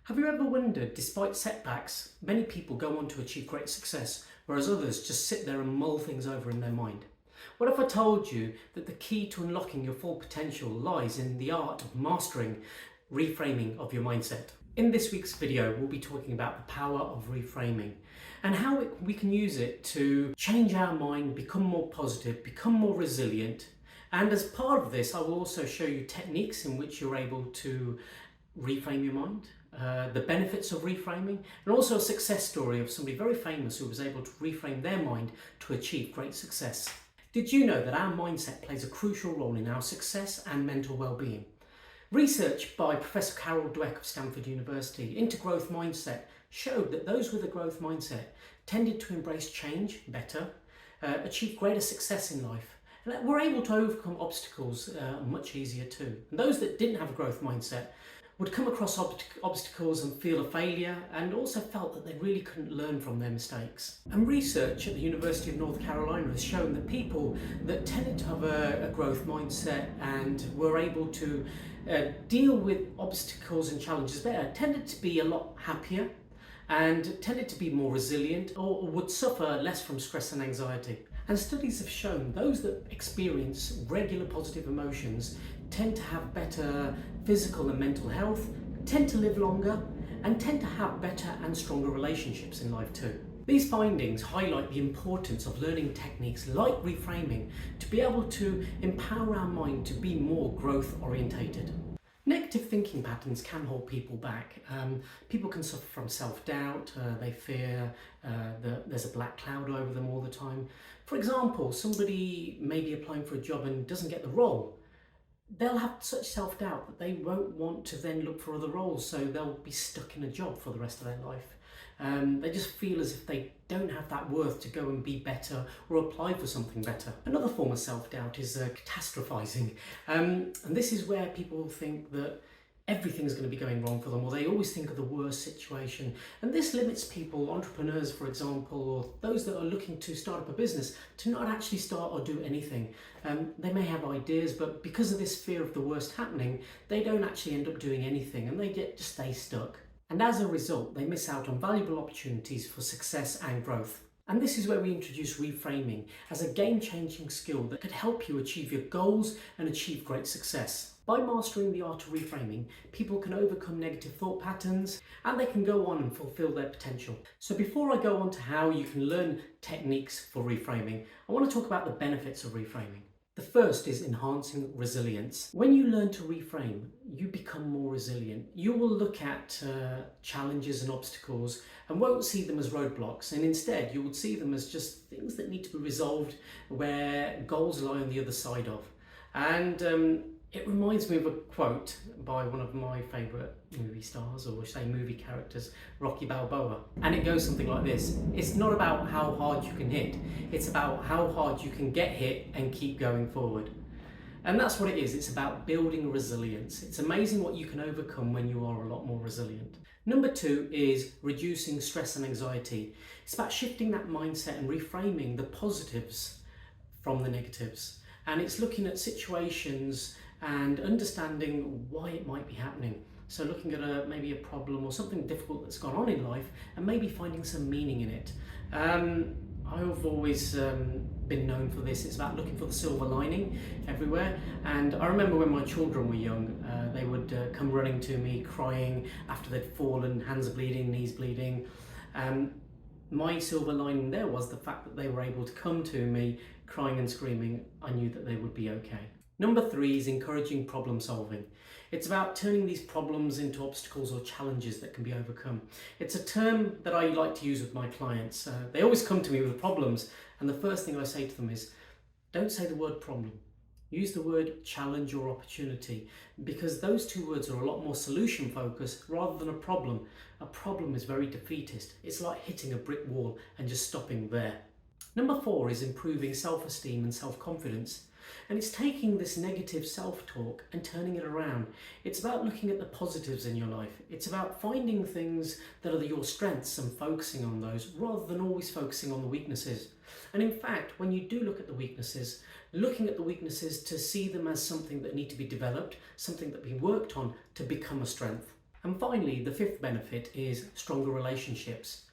Have you ever wondered, despite setbacks, many people go on to achieve great success, whereas others just sit there and mull things over in their mind? What if I told you that the key to unlocking your full potential lies in the art of mastering reframing of your mindset? In this week's video, we'll be talking about the power of reframing and how we can use it to change our mind, become more positive, become more resilient. And as part of this, I will also show you techniques in which you're able to reframe your mind, the benefits of reframing, and also a success story of somebody very famous who was able to reframe their mind to achieve great success. Did you know that our mindset plays a crucial role in our success and mental well-being? Research by Professor Carol Dweck of Stanford University into growth mindset showed that those with a growth mindset tended to embrace change better, achieve greater success in life, and were able to overcome obstacles much easier too. And those that didn't have a growth mindset would come across obstacles and feel a failure, and also felt that they really couldn't learn from their mistakes. And research at the University of North Carolina has shown that people that tended to have a growth mindset and were able to deal with obstacles and challenges better tended to be a lot happier and tended to be more resilient, or would suffer less from stress and anxiety. And studies have shown those that experience regular positive emotions tend to have better physical and mental health, tend to live longer, and tend to have better and stronger relationships in life too. These findings highlight the importance of learning techniques like reframing to be able to empower our mind to be more growth orientated. Negative thinking patterns can hold people back. People can suffer from self-doubt, they fear that there's a black cloud over them all the time. For example, somebody may be applying for a job and doesn't get the role. They'll have such self-doubt that they won't want to then look for other roles, so they'll be stuck in a job for the rest of their life. They just feel as if they don't have that worth to go and be better or apply for something better. Another form of self-doubt is catastrophizing. And this is where people think that everything's going to be going wrong for them, or they always think of the worst situation. And this limits people, entrepreneurs for example, or those that are looking to start up a business, to not actually start or do anything. They may have ideas, but because of this fear of the worst happening, they don't actually end up doing anything, and they just stay stuck. And as a result, they miss out on valuable opportunities for success and growth. And this is where we introduce reframing as a game-changing skill that could help you achieve your goals and achieve great success. By mastering the art of reframing, people can overcome negative thought patterns and they can go on and fulfill their potential. So before I go on to how you can learn techniques for reframing, I want to talk about the benefits of reframing. The first is enhancing resilience. When you learn to reframe, you become more resilient. You will look at challenges and obstacles and won't see them as roadblocks, and instead you would see them as just things that need to be resolved, where goals lie on the other side of. And it reminds me of a quote by one of my favourite movie stars, or say movie characters, Rocky Balboa. And it goes something like this: it's not about how hard you can hit, it's about how hard you can get hit and keep going forward. And that's what it is, it's about building resilience. It's amazing what you can overcome when you are a lot more resilient. Number two is reducing stress and anxiety. It's about shifting that mindset and reframing the positives from the negatives. And it's looking at situations and understanding why it might be happening. So looking at maybe a problem or something difficult that's gone on in life and maybe finding some meaning in it. I've always been known for this. It's about looking for the silver lining everywhere. And I remember when my children were young, they would come running to me crying after they'd fallen, hands bleeding, knees bleeding. My silver lining there was the fact that they were able to come to me crying and screaming. I knew that they would be okay. Number three is encouraging problem solving. It's about turning these problems into obstacles or challenges that can be overcome. It's a term that I like to use with my clients. They always come to me with problems, and the first thing I say to them is, don't say the word problem. Use the word challenge or opportunity, because those two words are a lot more solution focused rather than a problem. A problem is very defeatist. It's like hitting a brick wall and just stopping there. Number four is improving self-esteem and self-confidence. And it's taking this negative self-talk and turning it around. It's about looking at the positives in your life. It's about finding things that are your strengths and focusing on those rather than always focusing on the weaknesses. And in fact, when you do look at the weaknesses, looking at the weaknesses to see them as something that need to be developed, something that be worked on to become a strength. And finally, the fifth benefit is stronger relationships.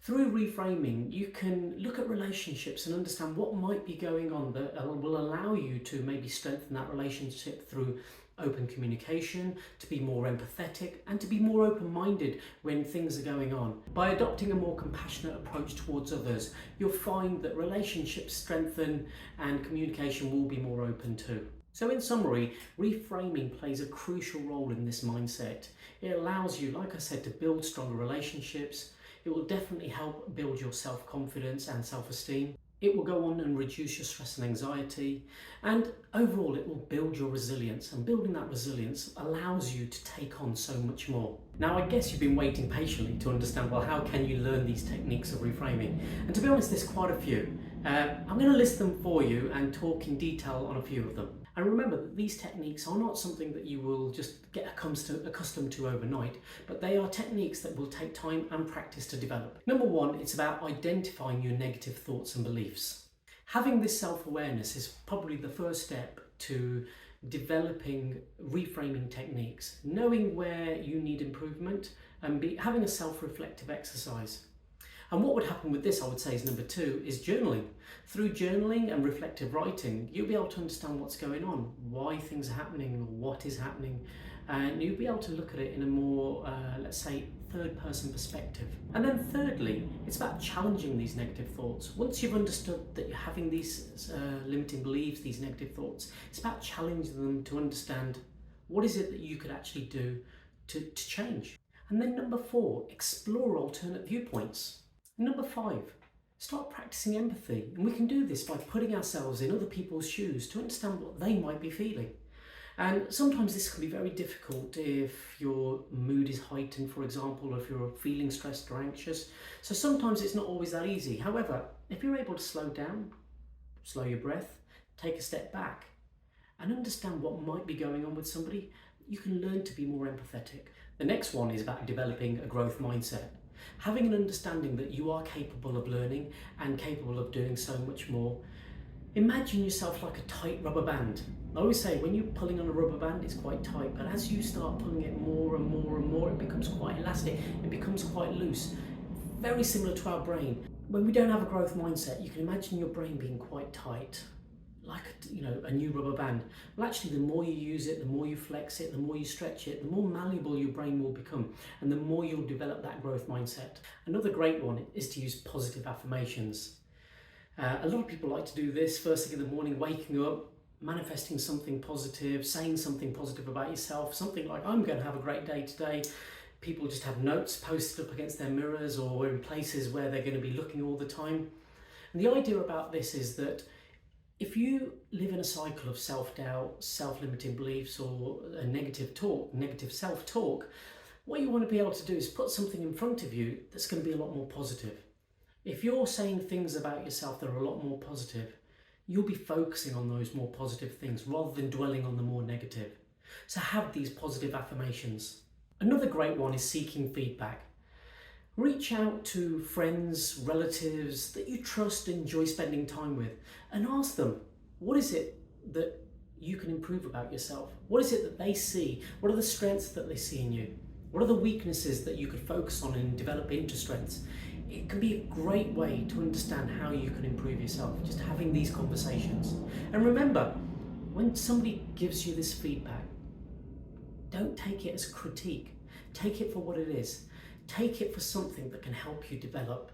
Through reframing, you can look at relationships and understand what might be going on that will allow you to maybe strengthen that relationship through open communication, to be more empathetic, and to be more open-minded when things are going on. By adopting a more compassionate approach towards others, you'll find that relationships strengthen and communication will be more open too. So in summary, reframing plays a crucial role in this mindset. It allows you, like I said, to build stronger relationships. It will definitely help build your self-confidence and self-esteem. It will go on and reduce your stress and anxiety, and overall it will build your resilience, and building that resilience allows you to take on so much more. Now I guess you've been waiting patiently to understand, well, how can you learn these techniques of reframing? And to be honest, there's quite a few. I'm going to list them for you and talk in detail on a few of them. And remember that these techniques are not something that you will just get accustomed to overnight, but they are techniques that will take time and practice to develop. Number one, it's about identifying your negative thoughts and beliefs. Having this self-awareness is probably the first step to developing reframing techniques, knowing where you need improvement and having a self-reflective exercise. And what would happen with this, I would say, is number two, is journaling. Through journaling and reflective writing, you'll be able to understand what's going on, why things are happening, what is happening, and you'll be able to look at it in a more, let's say, third-person perspective. And then thirdly, it's about challenging these negative thoughts. Once you've understood that you're having these limiting beliefs, these negative thoughts, it's about challenging them to understand what is it that you could actually do to change. And then number four, explore alternate viewpoints. Number five, start practicing empathy. And we can do this by putting ourselves in other people's shoes to understand what they might be feeling. And sometimes this can be very difficult if your mood is heightened, for example, or if you're feeling stressed or anxious. So sometimes it's not always that easy. However, if you're able to slow down, slow your breath, take a step back, and understand what might be going on with somebody, you can learn to be more empathetic. The next one is about developing a growth mindset. Having an understanding that you are capable of learning and capable of doing so much more. Imagine yourself like a tight rubber band. I always say when you're pulling on a rubber band, it's quite tight, but as you start pulling it more and more and more, it becomes quite elastic, it becomes quite loose. Very similar to our brain. When we don't have a growth mindset, you can imagine your brain being quite tight, like a new rubber band. Well, actually, the more you use it, the more you flex it, the more you stretch it, the more malleable your brain will become, and the more you'll develop that growth mindset. Another great one is to use positive affirmations. A lot of people like to do this first thing in the morning, waking up, manifesting something positive, saying something positive about yourself, something like, I'm going to have a great day today. People just have notes posted up against their mirrors or in places where they're going to be looking all the time. And the idea about this is that if you live in a cycle of self-doubt, self-limiting beliefs, or a negative self-talk, what you want to be able to do is put something in front of you that's going to be a lot more positive. If you're saying things about yourself that are a lot more positive, you'll be focusing on those more positive things rather than dwelling on the more negative. So have these positive affirmations. Another great one is seeking feedback. Reach out to friends, relatives that you trust and enjoy spending time with, and ask them, what is it that you can improve about yourself? What is it that they see? What are the strengths that they see in you? What are the weaknesses that you could focus on and develop into strengths? It can be a great way to understand how you can improve yourself, just having these conversations. And remember, when somebody gives you this feedback, don't take it as critique. Take it for what it is. Take it for something that can help you develop.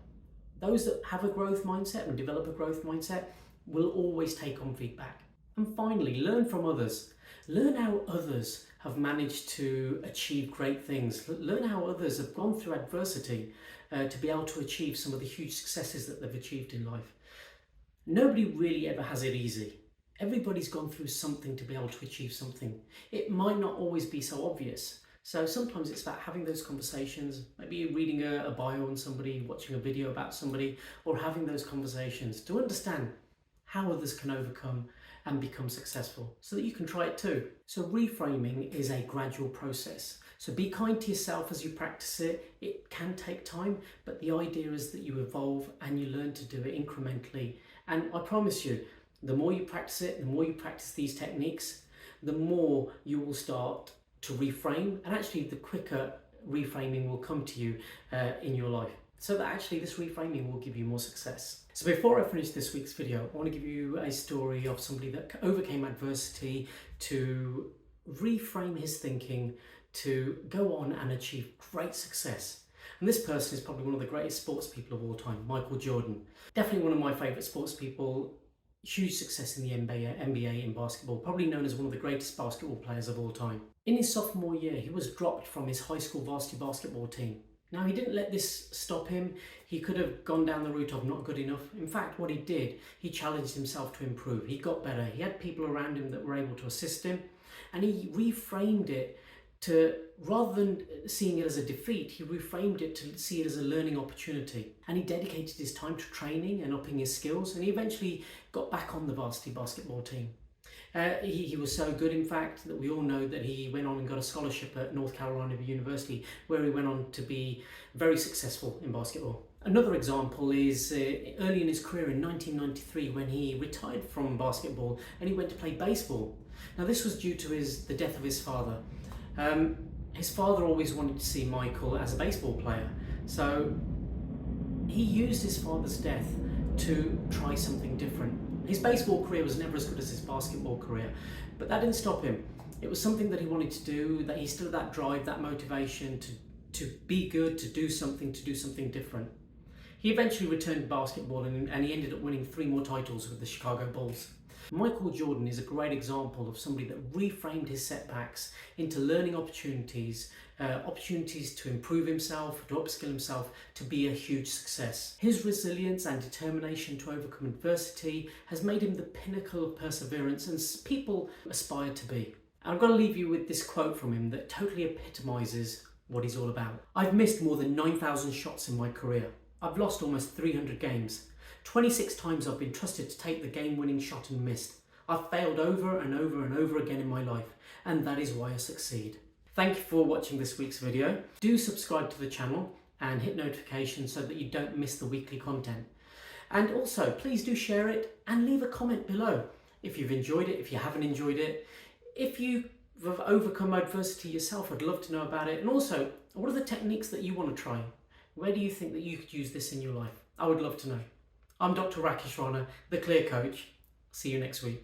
Those that have a growth mindset and develop a growth mindset will always take on feedback. And finally, learn from others. Learn how others have managed to achieve great things. Learn how others have gone through adversity to be able to achieve some of the huge successes that they've achieved in life. Nobody really ever has it easy. Everybody's gone through something to be able to achieve something. It might not always be so obvious. So sometimes it's about having those conversations, maybe reading a bio on somebody, watching a video about somebody, or having those conversations to understand how others can overcome and become successful so that you can try it too. So reframing is a gradual process. So be kind to yourself as you practice it. It can take time, but the idea is that you evolve and you learn to do it incrementally. And I promise you, the more you practice it, the more you practice these techniques, the more you will start to reframe, and actually the quicker reframing will come to you in your life. So that actually this reframing will give you more success. So before I finish this week's video, I want to give you a story of somebody that overcame adversity to reframe his thinking to go on and achieve great success. And this person is probably one of the greatest sports people of all time, Michael Jordan. Definitely one of my favourite sports people. Huge success in the NBA in basketball, probably known as one of the greatest basketball players of all time. In his sophomore year, he was dropped from his high school varsity basketball team. Now, he didn't let this stop him. He could have gone down the route of not good enough. In fact, what he did, he challenged himself to improve. He got better. He had people around him that were able to assist him, and he reframed it to, rather than seeing it as a defeat, he reframed it to see it as a learning opportunity. And he dedicated his time to training and upping his skills, and he eventually got back on the varsity basketball team. He was so good, in fact, that we all know that he went on and got a scholarship at North Carolina University, where he went on to be very successful in basketball. Another example is early in his career in 1993, when he retired from basketball and he went to play baseball. Now, this was due to the death of his father. His father always wanted to see Michael as a baseball player, so he used his father's death to try something different. His baseball career was never as good as his basketball career, but that didn't stop him. It was something that he wanted to do, that he still had that drive, that motivation to be good, to do something different. He eventually returned to basketball and he ended up winning 3 more titles with the Chicago Bulls. Michael Jordan is a great example of somebody that reframed his setbacks into learning opportunities, opportunities to improve himself, to upskill himself, to be a huge success. His resilience and determination to overcome adversity has made him the pinnacle of perseverance and people aspire to be. And I've got to leave you with this quote from him that totally epitomizes what he's all about. "I've missed more than 9,000 shots in my career. I've lost almost 300 games. 26 times I've been trusted to take the game-winning shot and missed. I've failed over and over and over again in my life, and that is why I succeed." Thank you for watching this week's video. Do subscribe to the channel and hit notifications so that you don't miss the weekly content. And also, please do share it and leave a comment below if you've enjoyed it, if you haven't enjoyed it. If you have overcome adversity yourself, I'd love to know about it. And also, what are the techniques that you want to try? Where do you think that you could use this in your life? I would love to know. I'm Dr. Rakish, Rana, the Clear Coach. See you next week.